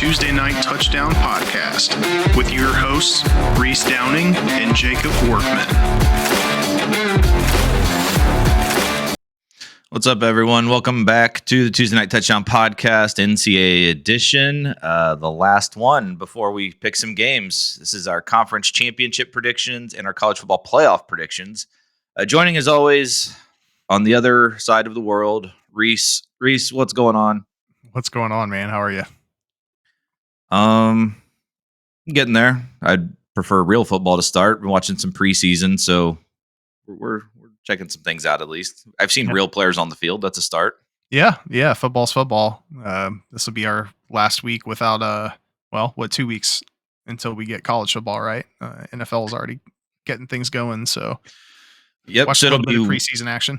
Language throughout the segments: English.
Tuesday Night Touchdown Podcast with your hosts, Reese Downing and Jacob Workman. What's up, everyone? Welcome back to the Tuesday Night Touchdown Podcast, NCAA edition, the last one before we pick some games. This is our conference championship predictions and our college football playoff predictions. Joining, as always, on the other side of the world, Reese. Reese, what's going on? What's going on, man? How are you? Getting there. I'd prefer real football to start. Been watching some preseason, so we're checking some things out at least. I've seen real players on the field. That's a start. Yeah. Football's football. This will be our last week without 2 weeks until we get college football, right? NFL is already getting things going, so yep. So it'll be preseason action.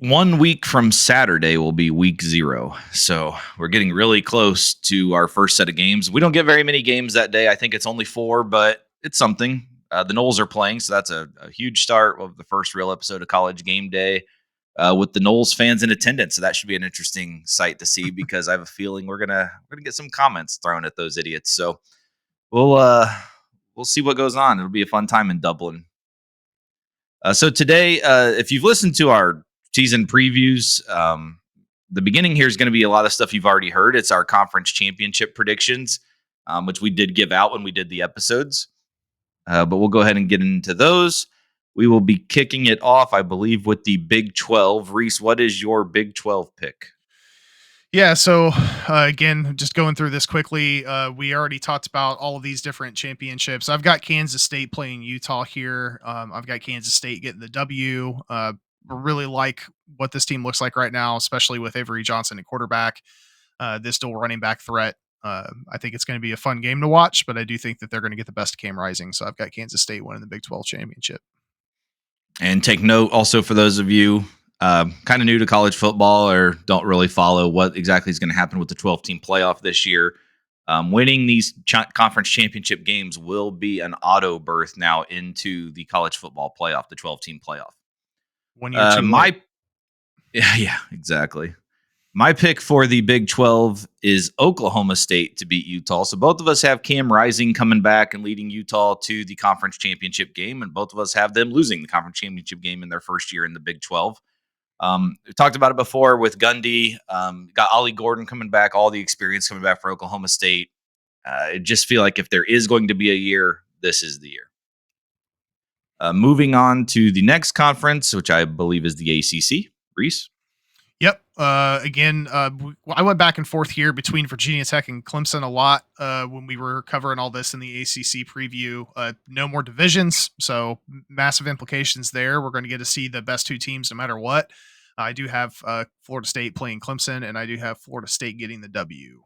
1 week from Saturday will be week 0. So we're getting really close to our first set of games. We don't get very many games that day. I think it's only 4, but it's something. The Noles are playing, so that's a huge start of the first real episode of College Game Day with the Noles fans in attendance. So that should be an interesting sight to see because I have a feeling we're gonna get some comments thrown at those idiots. So we'll see what goes on. It'll be a fun time in Dublin. So today, if you've listened to our season previews, the beginning here is going to be a lot of stuff you've already heard. It's our conference championship predictions, which we did give out when we did the episodes. But we'll go ahead and get into those. We will be kicking it off, I believe, with the Big 12. Reese, what is your Big 12 pick? Yeah, so again, just going through this quickly, we already talked about all of these different championships. I've got Kansas State playing Utah here. I've got Kansas State getting the W. Really like what this team looks like right now, especially with Avery Johnson at quarterback, this dual running back threat. I think it's going to be a fun game to watch, but I do think that they're going to get the best Cam Rising. So I've got Kansas State winning the Big 12 championship. And take note also for those of you kind of new to college football or don't really follow what exactly is going to happen with the 12-team playoff this year. Winning these conference championship games will be an auto berth now into the college football playoff, the 12-team playoff. 1 year too late. Yeah, exactly. My pick for the Big 12 is Oklahoma State to beat Utah. So both of us have Cam Rising coming back and leading Utah to the conference championship game, and both of us have them losing the conference championship game in their first year in the Big 12. We talked about it before with Gundy. Got Ollie Gordon coming back, all the experience coming back for Oklahoma State. I just feel like if there is going to be a year, this is the year. Moving on to the next conference, which I believe is the ACC. Reese? Yep. Again, I went back and forth here between Virginia Tech and Clemson a lot when we were covering all this in the ACC preview. No more divisions, so massive implications there. We're going to get to see the best two teams no matter what. I do have Florida State playing Clemson, and I do have Florida State getting the W.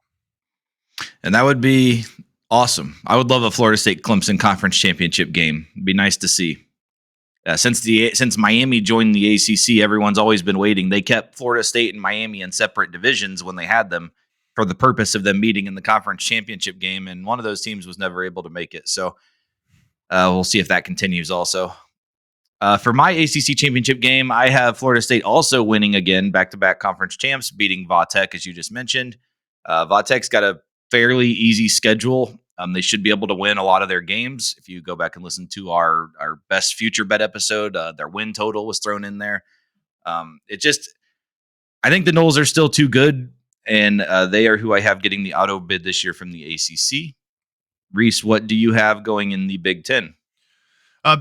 And that would be awesome. I would love a Florida State Clemson conference championship game. It'd be nice to see. Since Miami joined the ACC, everyone's always been waiting. They kept Florida State and Miami in separate divisions when they had them for the purpose of them meeting in the conference championship game, and one of those teams was never able to make it. So we'll see if that continues also. For my ACC championship game, I have Florida State also winning again, back-to-back conference champs, beating Vatech, as you just mentioned. Vatech's got a fairly easy schedule. They should be able to win a lot of their games. If you go back and listen to our best future bet episode, their win total was thrown in there. I think the Noles are still too good, and they are who I have getting the auto bid this year from the ACC. Reese, what do you have going in the Big Ten?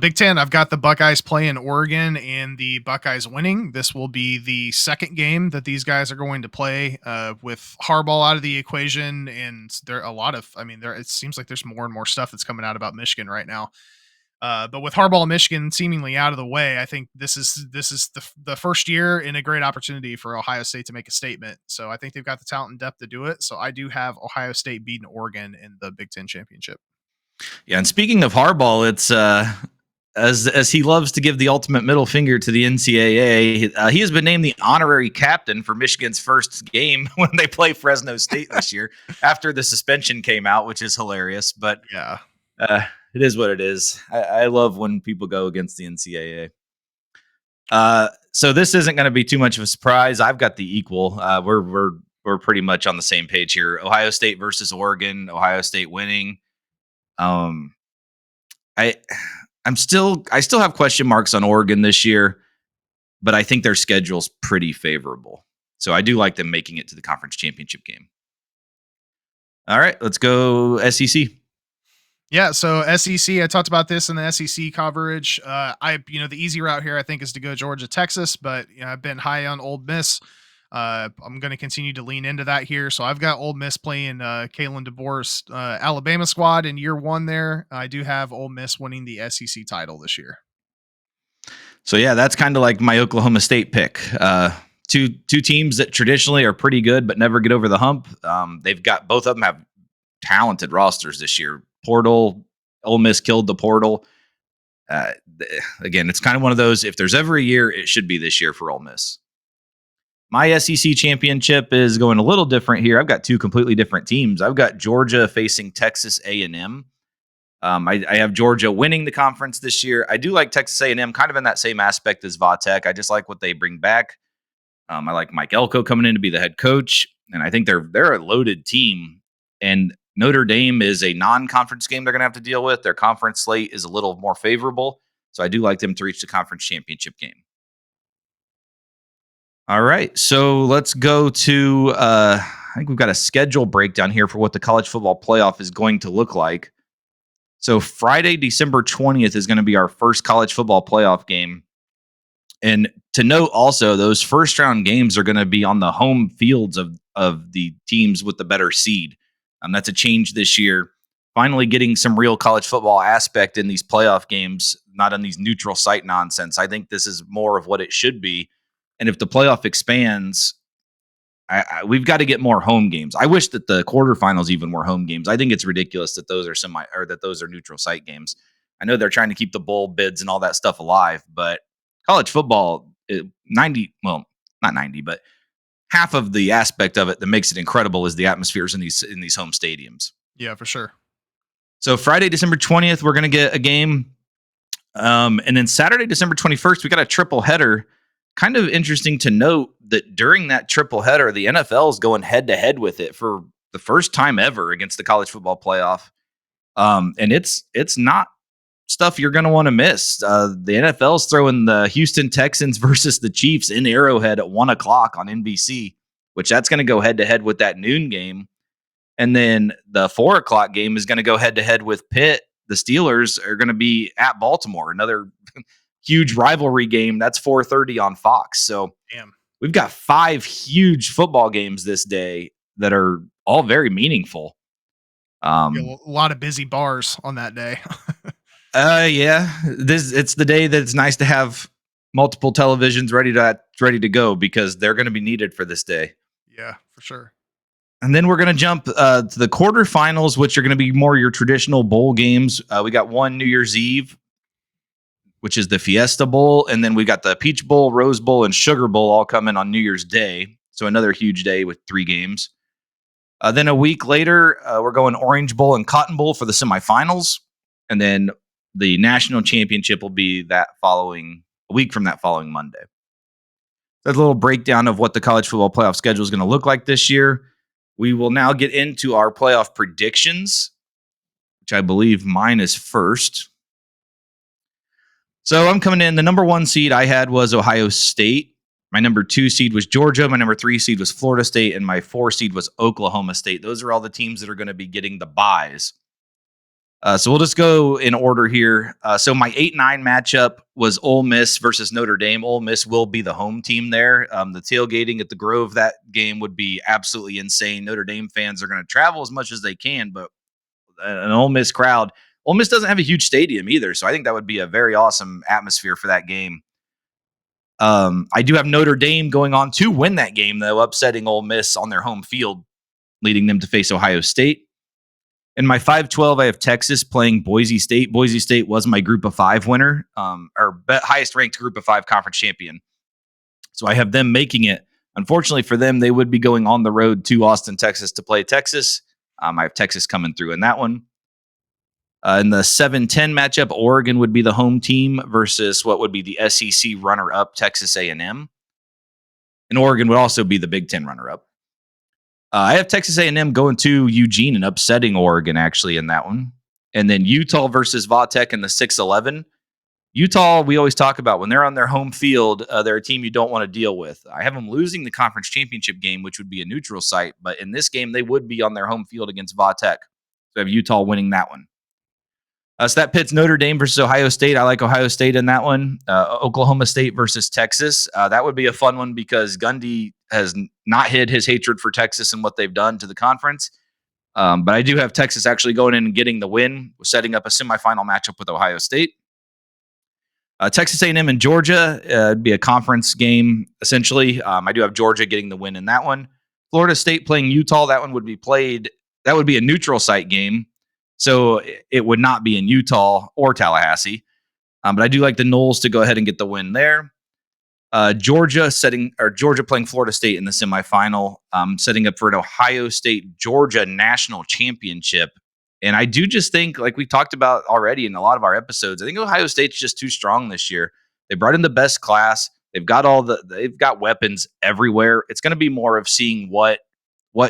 Big Ten, I've got the Buckeyes playing Oregon and the Buckeyes winning. This will be the second game that these guys are going to play with Harbaugh out of the equation. And it seems like there's more and more stuff that's coming out about Michigan right now. But with Harbaugh and Michigan seemingly out of the way, I think this is the first year and a great opportunity for Ohio State to make a statement. So I think they've got the talent and depth to do it. So I do have Ohio State beating Oregon in the Big Ten championship. Yeah, and speaking of Harbaugh, it's as he loves to give the ultimate middle finger to the NCAA, he has been named the honorary captain for Michigan's first game when they play Fresno State this year after the suspension came out, which is hilarious. But yeah, it is what it is. I love when people go against the NCAA. So this isn't going to be too much of a surprise. I've got the equal. We're we're pretty much on the same page here. Ohio State versus Oregon. Ohio State winning. Um, I I still have question marks on Oregon this year, but I think their schedule's pretty favorable. So I do like them making it to the conference championship game. All right, let's go SEC. Yeah, so SEC, I talked about this in the SEC coverage. The easy route here, I think, is to go Georgia, Texas, but I've been high on Ole Miss. I'm going to continue to lean into that here. So I've got Ole Miss playing Kalen DeBoer's Alabama squad in year one there. I do have Ole Miss winning the SEC title this year. So yeah, that's kind of like my Oklahoma State pick. Two teams that traditionally are pretty good but never get over the hump. They've got both of them have talented rosters this year. Portal, Ole Miss killed the portal. Again, it's kind of one of those. If there's ever a year, it should be this year for Ole Miss. My SEC championship is going a little different here. I've got two completely different teams. I've got Georgia facing Texas A&M. I have Georgia winning the conference this year. I do like Texas A&M kind of in that same aspect as Vatek. I just like what they bring back. I like Mike Elko coming in to be the head coach, and I think they're a loaded team. And Notre Dame is a non-conference game they're going to have to deal with. Their conference slate is a little more favorable, so I do like them to reach the conference championship game. All right, so let's go to I think we've got a schedule breakdown here for what the college football playoff is going to look like. So Friday, December 20th is going to be our first college football playoff game. And to note also, those first round games are going to be on the home fields of the teams with the better seed. That's a change this year. Finally getting some real college football aspect in these playoff games, not on these neutral site nonsense. I think this is more of what it should be. And if the playoff expands, we've got to get more home games. I wish that the quarterfinals even were home games. I think it's ridiculous that those are neutral site games. I know they're trying to keep the bowl bids and all that stuff alive, but college football, 90, well, not 90, but half of the aspect of it that makes it incredible is the atmospheres in these home stadiums. Yeah, for sure. So Friday, December 20th, we're going to get a game. And then Saturday, December 21st, we got a triple header. Kind of interesting to note that during that triple header, the NFL is going head to head with it for the first time ever against the college football playoff. And it's not stuff you're going to want to miss. The NFL's throwing the Houston Texans versus the Chiefs in Arrowhead at 1:00 on NBC, which that's going to go head to head with that noon game. And then the 4:00 game is going to go head to head with Pitt. The Steelers are going to be at Baltimore, another huge rivalry game. That's 4:30 on Fox. So we've got 5 huge football games this day that are all very meaningful. A lot of busy bars on that day. Yeah, it's the day that it's nice to have multiple televisions ready to go because they're going to be needed for this day. Yeah, for sure. And then we're going to jump to the quarterfinals, which are going to be more your traditional bowl games. We got one New Year's Eve, which is the Fiesta Bowl, and then we got the Peach Bowl, Rose Bowl, and Sugar Bowl all coming on New Year's Day. So another huge day with 3 games. Then a week later, we're going Orange Bowl and Cotton Bowl for the semifinals, and then the national championship will be a week from that following Monday. That's a little breakdown of what the college football playoff schedule is going to look like this year. We will now get into our playoff predictions, which I believe mine is first. So I'm coming in. The number 1 seed I had was Ohio State. My number 2 seed was Georgia. My number 3 seed was Florida State. And my 4 seed was Oklahoma State. Those are all the teams that are going to be getting the buys. So we'll just go in order here. So my 8-9 matchup was Ole Miss versus Notre Dame. Ole Miss will be the home team there. The tailgating at the Grove that game would be absolutely insane. Notre Dame fans are going to travel as much as they can, but an Ole Miss crowd. Ole Miss doesn't have a huge stadium either, so I think that would be a very awesome atmosphere for that game. I do have Notre Dame going on to win that game, though, upsetting Ole Miss on their home field, leading them to face Ohio State. In my 5-12, I have Texas playing Boise State. Boise State was my Group of 5 winner, highest ranked Group of 5 conference champion. So I have them making it. Unfortunately for them, they would be going on the road to Austin, Texas to play Texas. I have Texas coming through in that one. In the 7-10 matchup, Oregon would be the home team versus what would be the SEC runner-up, Texas A&M. And Oregon would also be the Big Ten runner-up. I have Texas A&M going to Eugene and upsetting Oregon actually in that one. And then Utah versus Vautech in the 6-11. Utah, we always talk about when they're on their home field, they're a team you don't want to deal with. I have them losing the conference championship game, which would be a neutral site. But in this game, they would be on their home field against Vautech. So I have Utah winning that one. So that pits Notre Dame versus Ohio State. I like Ohio State in that one. Oklahoma State versus Texas. That would be a fun one because Gundy has not hid his hatred for Texas and what they've done to the conference. But I do have Texas actually going in and getting the win, setting up a semifinal matchup with Ohio State. Texas A&M and Georgia would be a conference game, essentially. I do have Georgia getting the win in that one. Florida State playing Utah. That one would be played. That would be a neutral site game. So it would not be in Utah or Tallahassee. But I do like the Noles to go ahead and get the win there. Georgia playing Florida State in the semifinal, setting up for an Ohio State-Georgia national championship. And I do just think, like we talked about already in a lot of our episodes, I think Ohio State's just too strong this year. They brought in the best class. They've got weapons everywhere. It's going to be more of seeing what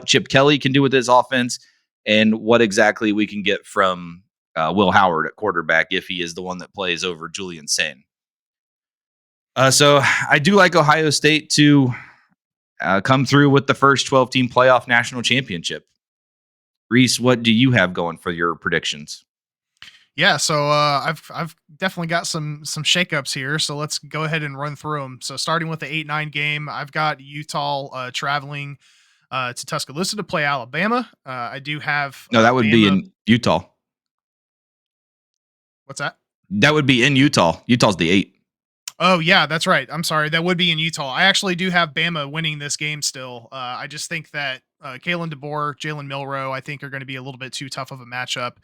Chip Kelly can do with his offense and what exactly we can get from Will Howard at quarterback if he is the one that plays over Julian Sain. So I do like Ohio State to come through with the first 12-team playoff national championship. Reese, what do you have going for your predictions? Yeah, so I've definitely got some shakeups here. So let's go ahead and run through them. So starting with the 8-9 game, I've got Utah traveling to Tuscaloosa to play Alabama. I do have no, that would be in Utah. What's that? That would be in Utah. Utah's the 8. Oh, yeah, that's right. I'm sorry. That would be in Utah. I actually do have Bama winning this game still. I just think that Kalen DeBoer, Jalen Milroe, I think are going to be a little bit too tough of a matchup.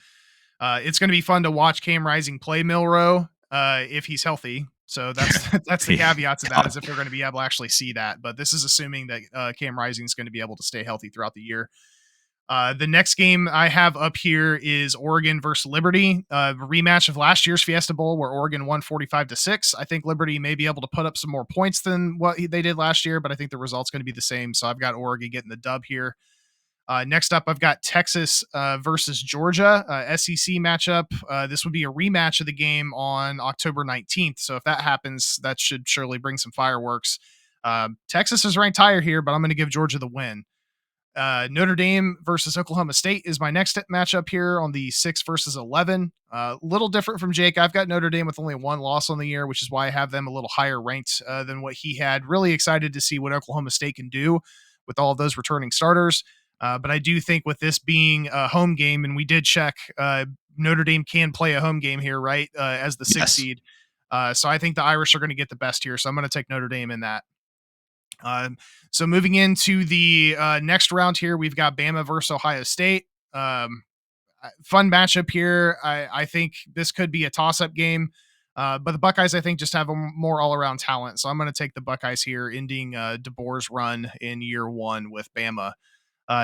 It's going to be fun to watch Cam Rising play Milroe if he's healthy. So that's the caveat to that, is if we're going to be able to actually see that. But this is assuming that Cam Rising is going to be able to stay healthy throughout the year. The next game I have up here is Oregon versus Liberty, a rematch of last year's Fiesta Bowl where Oregon won 45-6. I think Liberty may be able to put up some more points than what they did last year, but I think the result's going to be the same. So I've got Oregon getting the dub here. Next up, I've got Texas versus Georgia, SEC matchup. This would be a rematch of the game on October 19th. So if that happens, that should surely bring some fireworks. Texas is ranked higher here, but I'm going to give Georgia the win. Notre Dame versus Oklahoma State is my next matchup here on the 6 versus 11. Little different from Jake. I've got Notre Dame with only one loss on the year, which is why I have them a little higher ranked than what he had. Really excited to see what Oklahoma State can do with all of those returning starters. But I do think with this being a home game, and we did check, Notre Dame can play a home game here, right? As the 6th seed. So I think the Irish are going to get the best here. So I'm going to take Notre Dame in that. So moving into the next round here, we've got Bama versus Ohio State. Fun matchup here. I think this could be a toss-up game, but the Buckeyes, I think, just have a more all-around talent. So I'm going to take the Buckeyes here, ending DeBoer's run in year 1 with Bama.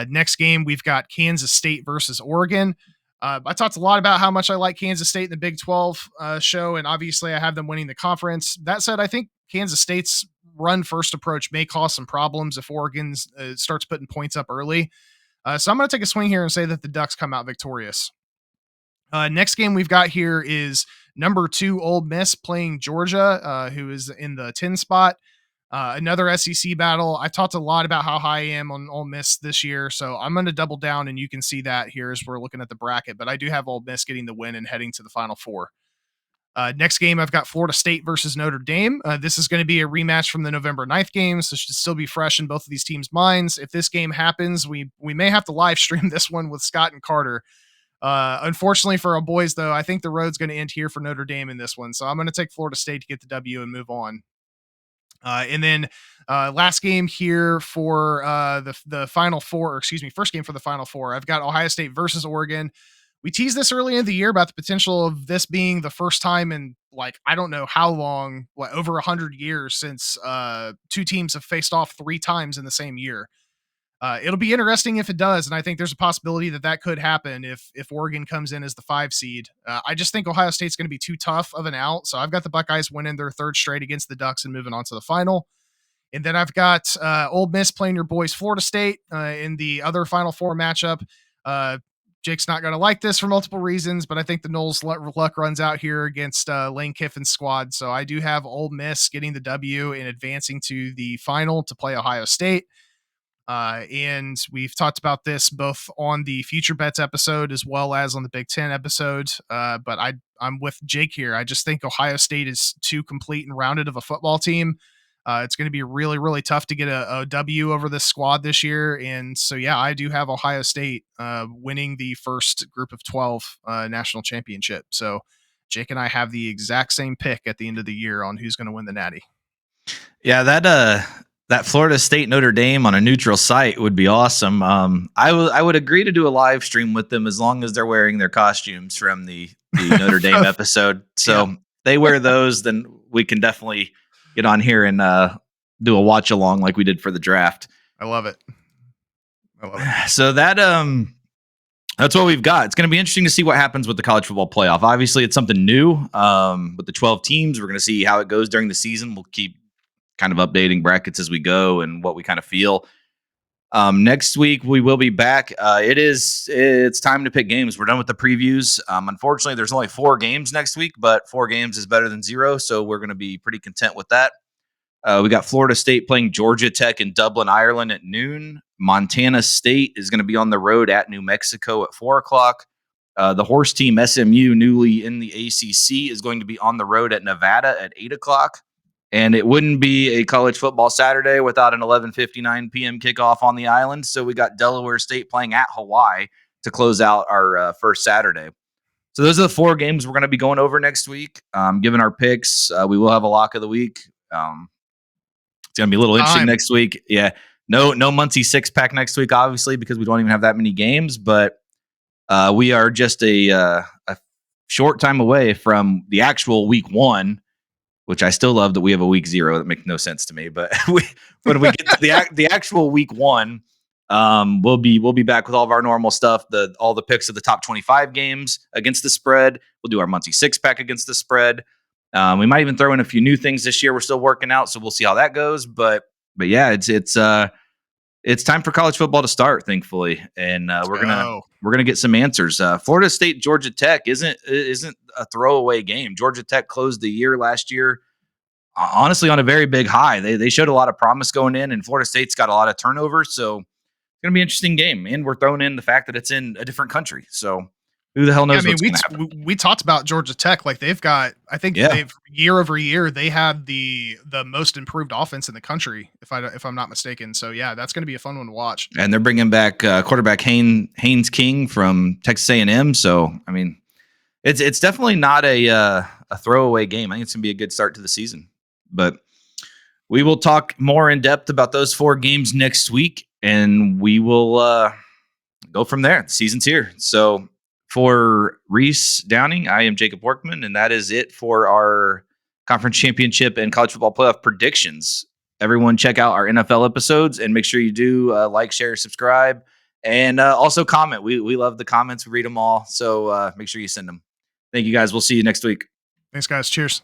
Next game, we've got Kansas State versus Oregon. I talked a lot about how much I like Kansas State in the Big 12 show, and obviously I have them winning the conference. That said, I think Kansas State's run-first approach may cause some problems if Oregon starts putting points up early. So I'm going to take a swing here and say that the Ducks come out victorious. Next game we've got here is number 2 Ole Miss playing Georgia, who is in the 10 spot. Another SEC battle. I talked a lot about how high I am on Ole Miss this year, so I'm going to double down, and you can see that here as we're looking at the bracket. But I do have Ole Miss getting the win and heading to the Final Four. Next game, I've got Florida State versus Notre Dame. This is going to be a rematch from the November 9th game, so it should still be fresh in both of these teams' minds. If this game happens, we may have to live stream this one with Scott and Carter. Unfortunately for our boys, though, I think the road's going to end here for Notre Dame in this one, so I'm going to take Florida State to get the W and move on. And then last game here for the Final Four, or excuse me, first game for the Final Four, I've got Ohio State versus Oregon. We teased this early in the year about the potential of this being the first time in, like, I don't know how long, over 100 years since 2 teams have faced off 3 times in the same year. It'll be interesting if it does, and I think there's a possibility that could happen if Oregon comes in as the 5 seed. I just think Ohio State's going to be too tough of an out, so I've got the Buckeyes winning their 3rd straight against the Ducks and moving on to the final. And then I've got Ole Miss playing your boys Florida State in the other Final Four matchup. Jake's not going to like this for multiple reasons, but I think the Noles luck runs out here against Lane Kiffin's squad. So I do have Ole Miss getting the W and advancing to the final to play Ohio State. And we've talked about this both on the Future Bets episode as well as on the Big Ten episode. But I'm with Jake here. I just think Ohio State is too complete and rounded of a football team. It's going to be really, really tough to get a W over this squad this year. And so, yeah, I do have Ohio State winning the first group of 12 national championship. So Jake and I have the exact same pick at the end of the year on who's going to win the Natty. Yeah, that Florida State Notre Dame on a neutral site would be awesome. I would agree to do a live stream with them as long as they're wearing their costumes from the Notre Dame episode. So they wear those, then we can definitely get on here and do a watch along like we did for the draft. I love it. So that's what we've got. It's going to be interesting to see what happens with the college football playoff. Obviously, it's something new with the 12 teams. We're going to see how it goes during the season. We'll keep kind of updating brackets as we go and what we kind of feel. Next week, we will be back. It's time to pick games. We're done with the previews. Unfortunately, there's only 4 games next week, but 4 games is better than 0. So we're going to be pretty content with that. We got Florida State playing Georgia Tech in Dublin, Ireland at noon. Montana State is going to be on the road at New Mexico at 4:00. The horse team SMU, newly in the ACC, is going to be on the road at Nevada at 8:00. And it wouldn't be a college football Saturday without an 11:59 p.m. kickoff on the island. So we got Delaware State playing at Hawaii to close out our first Saturday. So those are the 4 games we're going to be going over next week. Given our picks, we will have a lock of the week. It's going to be a little interesting next week. Yeah. No Muncie 6-pack next week, obviously, because we don't even have that many games. But we are just a short time away from the actual week 1, which I still love that we have a week 0. That makes no sense to me. But when we get to the actual week 1, we'll be back with all of our normal stuff. All the picks of the top 25 games against the spread. We'll do our Muncie 6-pack against the spread. We might even throw in a few new things this year. We're still working out, so we'll see how that goes. But yeah, it's time for college football to start, thankfully, and we're gonna get some answers. Florida State, Georgia Tech isn't a throwaway game. Georgia Tech closed the year last year, honestly, on a very big high. They showed a lot of promise going in, and Florida State's got a lot of turnover, so it's gonna be an interesting game. And we're throwing in the fact that it's in a different country, so who the hell knows what's going to happen? We talked about Georgia Tech. Like they've got, I think they've year over year, they have the most improved offense in the country, if I'm not mistaken. So yeah, that's going to be a fun one to watch. And they're bringing back quarterback Haynes King from Texas A&M. So, I mean, it's definitely not a throwaway game. I think it's going to be a good start to the season. But we will talk more in depth about those 4 games next week, and we will go from there. The season's here. So, for Reese Downing, I am Jacob Workman, and that is it for our conference championship and college football playoff predictions. Everyone check out our NFL episodes and make sure you do like, share, subscribe, and also comment. We love the comments. We read them all. So make sure you send them. Thank you, guys. We'll see you next week. Thanks, guys. Cheers.